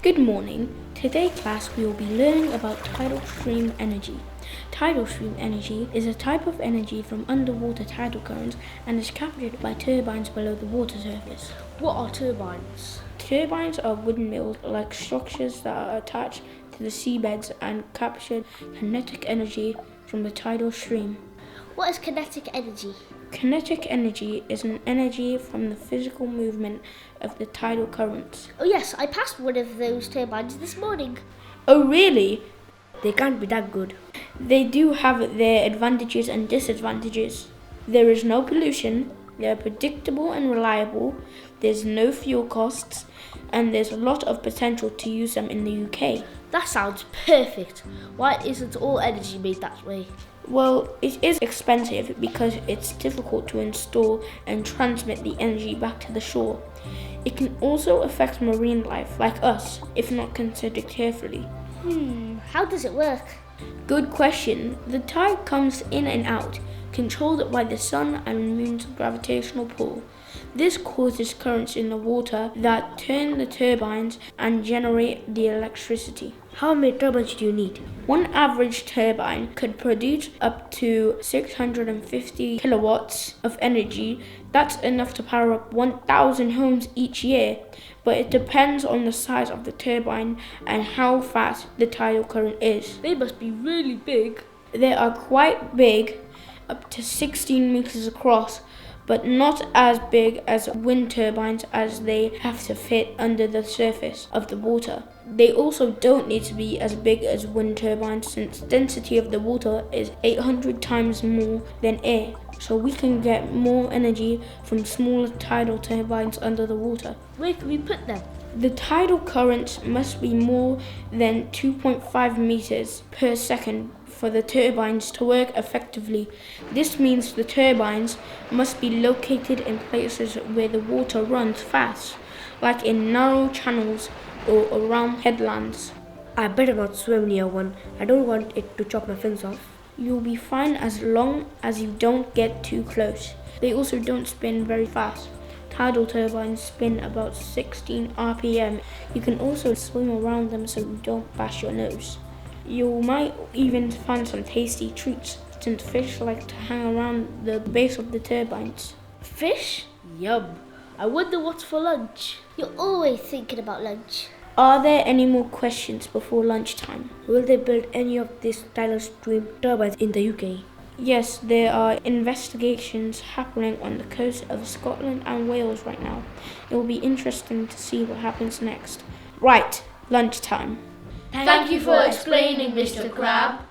Good morning. Today class we will be learning about tidal stream energy. Tidal stream energy is a type of energy from underwater tidal currents and is captured by turbines below the water surface. What are turbines? Turbines are windmill-like structures that are attached to the seabeds and capture kinetic energy from the tidal stream. What is kinetic energy? Kinetic energy is an energy from the physical movement of the tidal currents. Oh yes, I passed one of those turbines this morning. Oh really? They can't be that good. They do have their advantages and disadvantages. There is no pollution, they are predictable and reliable, there's no fuel costs, and there's a lot of potential to use them in the UK. That sounds perfect. Why isn't all energy made that way? Well, it is expensive because it's difficult to install and transmit the energy back to the shore. It can also affect marine life like us if not considered carefully. How does it work? Good question. The tide comes in and out, controlled by the sun and moon's gravitational pull. This causes currents in the water that turn the turbines and generate the electricity. How many turbines do you need? One average turbine could produce up to 650 kilowatts of energy. That's enough to power up 1,000 homes each year, but it depends on the size of the turbine and how fast the tidal current is. They must be really big. They are quite big, up to 16 meters across, but not as big as wind turbines as they have to fit under the surface of the water. They also don't need to be as big as wind turbines since density of the water is 800 times more than air, so we can get more energy from smaller tidal turbines under the water. Where can we put them? The tidal currents must be more than 2.5 meters per second for the turbines to work effectively. This means the turbines must be located in places where the water runs fast, like in narrow channels or around headlands. I better not swim near one. I don't want it to chop my fins off. You'll be fine as long as you don't get too close. They also don't spin very fast. Tidal turbines spin about 16 RPM. You can also swim around them so you don't bash your nose. You might even find some tasty treats since fish like to hang around the base of the turbines. Fish? Yum. I wonder what's for lunch. You're always thinking about lunch. Are there any more questions before lunchtime? Will they build any of these tidal stream turbines in the UK? Yes, there are investigations happening on the coast of Scotland and Wales right now. It will be interesting to see what happens next. Right, lunchtime. Thank you for explaining, Mr. Crab.